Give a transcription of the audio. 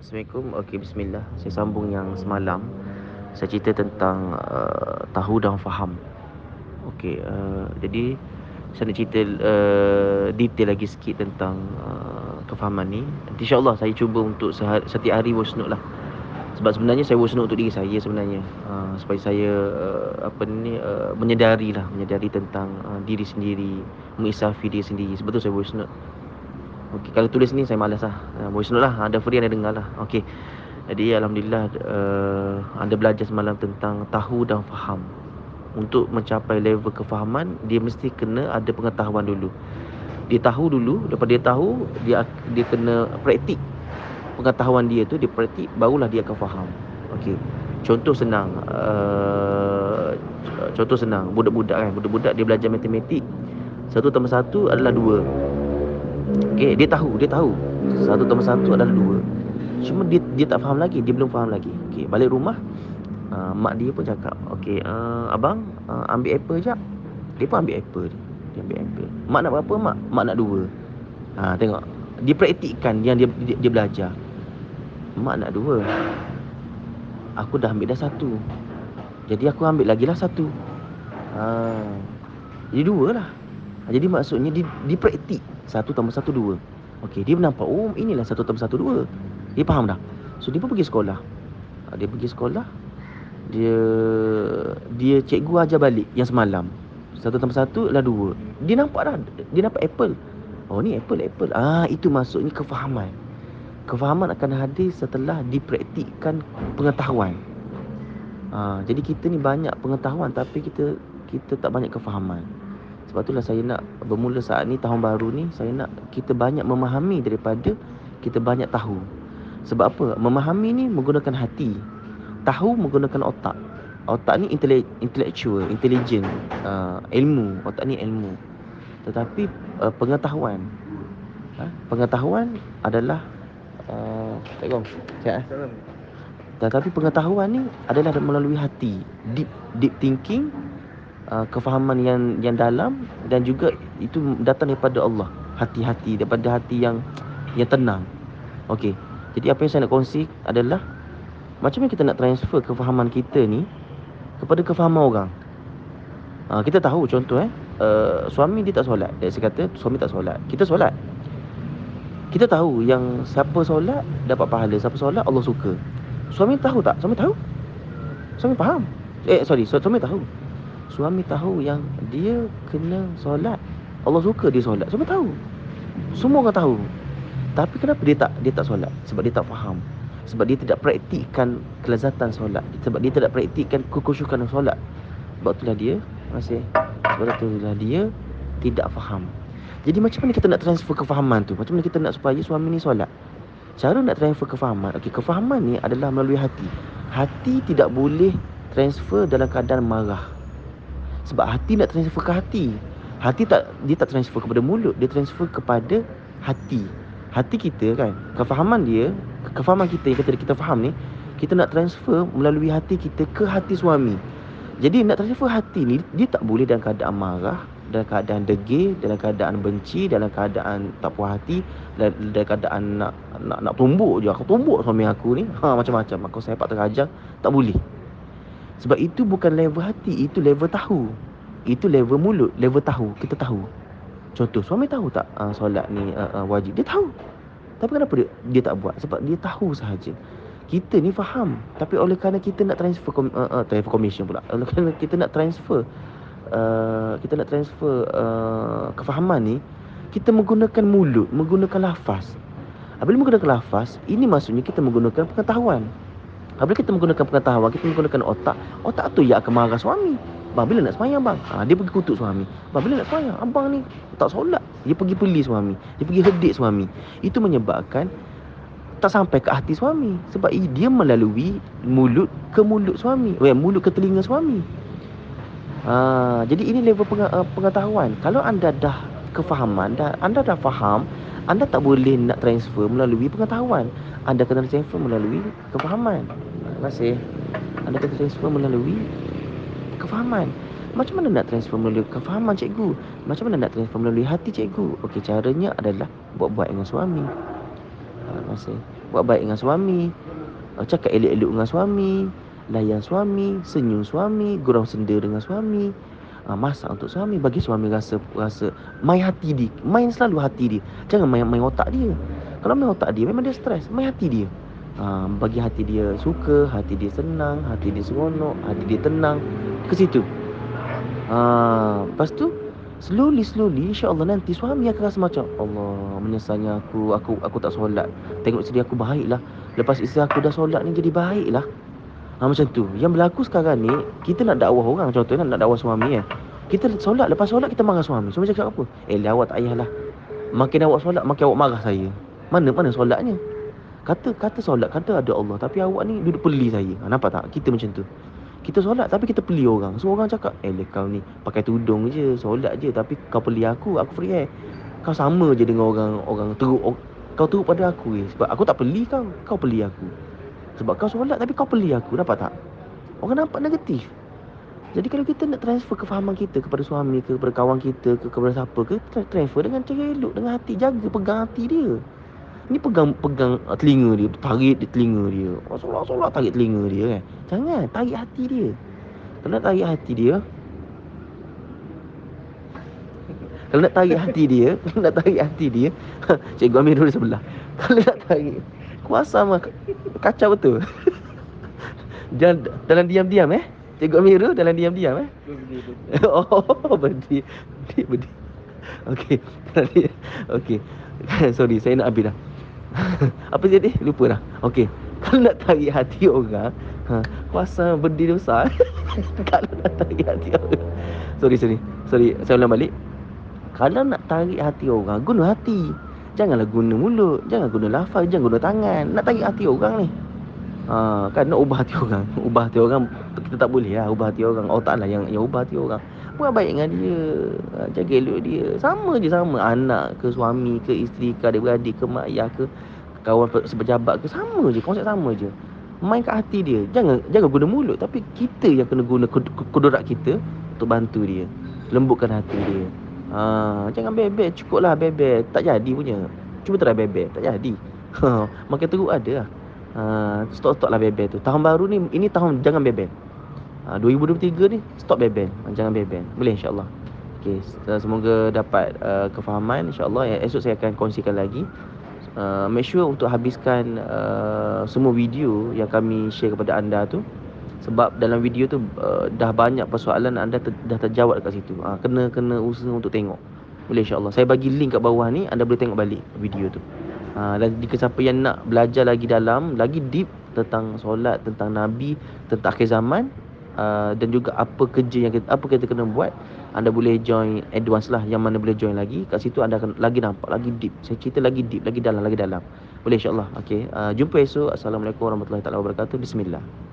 Assalamualaikum. Okey, bismillah. Saya sambung yang semalam. Saya cerita tentang tahu dan faham. Okey, jadi saya nak cerita detail lagi sikit tentang kefahaman ni. Nanti insya-Allah saya cuba untuk setiap hari wasnut lah. Sebab sebenarnya saya wasnut untuk diri saya sebenarnya. Supaya saya menyedari tentang diri sendiri, mengisafi diri sendiri. Sebab tu saya wasnut. Okey, kalau tulis ni saya malas lah. Voice note lah, ada free ada dengar lah. Okey. Jadi alhamdulillah anda belajar semalam tentang tahu dan faham. Untuk mencapai level kefahaman, dia mesti kena ada pengetahuan dulu. Dia tahu dulu, lepas dia tahu, dia kena praktik pengetahuan dia tu, dia praktik barulah dia akan faham. Okey. Contoh senang, budak-budak kan, budak-budak dia belajar matematik. 1+1 adalah 2. Okey, dia tahu. 1+1 adalah 2. Cuma dia tak faham lagi, dia belum faham lagi. Okey, balik rumah, mak dia pun cakap, "Okey, abang, ambil apple jap." Dia pun ambil apple dia. Dia ambil apple. "Mak nak berapa, mak?" "Mak nak 2." Tengok. Dia praktikkan yang dia belajar. "Mak nak 2. Aku dah ambil dah 1. Jadi aku ambil lagilah 1." Jadi 2 lah. Jadi maksudnya dia praktik 1+1 2. Okey, dia nampak, oh inilah 1+1 2. Dia faham dah. So dia pun pergi sekolah. Dia pergi sekolah, dia cikgu ajar balik yang semalam. 1+1 adalah 2. Dia nampak dah, dia nampak apple. Oh ni apple. Itu maksudnya kefahaman. Kefahaman akan hadir setelah dipraktikkan pengetahuan. Jadi kita ni banyak pengetahuan tapi kita tak banyak kefahaman. Sebab itulah saya nak bermula saat ni, tahun baru ni, saya nak kita banyak memahami daripada kita banyak tahu. Sebab apa? Memahami ni menggunakan hati. Tahu menggunakan otak. Otak ni intellectual, intelligent, ilmu. Otak ni ilmu. Tetapi pengetahuan adalah Assalamualaikum. Sihat? Tetapi pengetahuan ni adalah melalui hati. Deep thinking, kefahaman yang dalam, dan juga itu datang daripada Allah. Hati-hati, daripada hati yang tenang. Okey. Jadi apa yang saya nak kongsi adalah macam mana kita nak transfer kefahaman kita ni kepada kefahaman orang. Kita tahu contoh suami dia tak solat. Saya kata suami tak solat. Kita solat. Kita tahu yang siapa solat dapat pahala, siapa solat Allah suka. Suami tahu tak? Suami tahu. Suami faham. Suami tahu. Suami tahu yang dia kena solat, Allah suka dia solat. Suami tahu. Semua orang tahu. Tapi kenapa dia tak solat? Sebab dia tak faham. Sebab dia tidak praktikkan kelezatan solat. Sebab dia tidak praktikkan kekhusyukan solat. Sebab itulah dia tidak faham. Jadi macam mana kita nak transfer kefahaman tu? Macam mana kita nak supaya suami ni solat? Cara nak transfer kefahaman, kefahaman ni adalah melalui hati. Hati tidak boleh transfer dalam keadaan marah. Sebab hati nak transfer ke hati. Dia tak transfer kepada mulut, dia transfer kepada hati. Hati kita kan, kefahaman kita yang kita faham ni, kita nak transfer melalui hati kita ke hati suami. Jadi nak transfer hati ni, dia tak boleh dalam keadaan marah, dalam keadaan degil, dalam keadaan benci, dalam keadaan tak puas hati, dalam keadaan nak tumbuk je. Aku tumbuk suami aku ni, macam-macam. Aku sepak terajang, tak boleh. Sebab itu bukan level hati, itu level tahu. Itu level mulut, level tahu. Kita tahu. Contoh, suami tahu tak solat ni wajib? Dia tahu. Tapi kenapa dia tak buat? Sebab dia tahu sahaja. Kita ni faham, tapi oleh kerana kita nak transfer commission pula. Oleh kerana kita nak transfer kefahaman ni, kita menggunakan mulut, menggunakan lafaz. Apabila menggunakan lafaz, ini maksudnya kita menggunakan pengetahuan. Apabila kita menggunakan pengetahuan, kita menggunakan otak. Otak tu yang akan marah suami. Bang, bila nak semayang bang? Dia pergi kutuk suami. Bang, bila nak semayang? Abang ni tak solat. Dia pergi peli suami. Dia pergi hedik suami. Itu menyebabkan tak sampai ke hati suami. Sebab dia melalui mulut ke mulut suami. Mulut ke telinga suami. Jadi ini level pengetahuan. Kalau anda dah kefahaman, anda dah faham, anda tak boleh nak transfer melalui pengetahuan. Anda kena transfer melalui kefahaman. Terima kasih. Anda kena transfer melalui kefahaman. Macam mana nak transfer melalui kefahaman, cikgu? Macam mana nak transfer melalui hati, cikgu? Okey, caranya adalah buat-buat dengan suami. masih buat baik dengan suami, cakap elok-elok dengan suami, layan suami, senyum suami, gurau senda dengan suami, masak untuk suami, bagi suami rasa main hati dia, main selalu hati dia. Jangan main otak dia. Kalau main otak dia memang dia stres, main hati dia. Bagi hati dia suka, hati dia senang, hati dia seronok, hati dia tenang, ke situ. Lepas tu slowly insya-Allah nanti suami akan rasa macam Allah, menyesalnya aku tak solat. Tengok isteri aku baiklah. Lepas isteri aku dah solat ni jadi baiklah. Macam tu. Yang berlaku sekarang ni, kita nak dakwah orang, contohnya nak dakwah suami Kita solat, lepas solat kita marah suami. Suami cakap apa? Awak tak payahlah. Makin awak solat, makin awak marah saya. Mana solatnya? Kata solat, kata ada Allah, tapi awak ni duduk peli saya. Nampak tak? Kita macam tu. Kita solat tapi kita peli orang. Semua orang cakap, kau ni pakai tudung je, solat je, tapi kau peli aku free Kau sama je dengan orang teruk. Kau teruk pada aku sebab aku tak peli kau peli aku. Sebab kau solat tapi kau peli aku. Nampak tak? Orang nampak negatif. Jadi kalau kita nak transfer kefahaman kita kepada suami ke, kepada kawan kita ke, kepada siapa ke, transfer dengan cara elok, dengan hati. Jaga, pegang hati dia. Ni pegang telinga dia, tarik di telinga dia. Solat tarik telinga dia kan. Jangan tarik hati dia. Kalau nak tarik hati dia, Cikgu Amir dulu sebelah. Kalau nak tarik, kuasa mah kacau betul. Jangan dalam diam-diam Cikgu Amir dalam diam-diam Oh, berdi. Okey. Okey. Sorry, saya nak habis dah. Apa jadi? Lupa dah. Okey. Kalau nak tarik hati orang, kuasa berdiri besar. Kalau nak tarik hati orang. Sorry. Saya ulang balik. Kalau nak tarik hati orang, guna hati. Janganlah guna mulut, jangan guna lafaz, jangan guna tangan. Nak tarik hati orang ni. Kan nak ubah hati orang. Ubah hati orang kita tak boleh lah ubah hati orang. Allah Ta'ala yang ubah hati orang. Buat baik dengan dia, jaga elok dia. Sama anak ke, suami ke, isteri ke, adik-beradik ke, mak ayah ke, kawan sepejabat ke, sama je, konsep sama je. Main kat hati dia. Jangan guna mulut, tapi kita yang kena guna kudurat kita untuk bantu dia, lembutkan hati dia. Jangan bebel, cukuplah bebel, tak jadi punya. Cuba try bebel, tak jadi. Makin teruk ada lah. Stop lah bebel tu. Tahun baru ni, ini tahun jangan bebel. 2023 ni stop bebel, jangan bebel. Boleh insya-Allah. Okey, semoga dapat kefahaman insya-Allah. Esok saya akan kongsikan lagi. Make sure untuk habiskan semua video yang kami share kepada anda tu, sebab dalam video tu dah banyak persoalan anda dah terjawab dekat situ. Kena usaha untuk tengok. Boleh insya-Allah. Saya bagi link kat bawah ni, anda boleh tengok balik video tu. Dan jika siapa yang nak belajar lagi dalam, lagi deep tentang solat, tentang Nabi, tentang akhir zaman, dan juga apa kita kena buat, anda boleh join advance lah, yang mana boleh join lagi. Kat situ anda akan lagi nampak lagi deep. Saya cerita lagi deep, lagi dalam. Boleh insya-Allah. Okey. Jumpa esok. Assalamualaikum warahmatullahi wabarakatuh. Bismillah.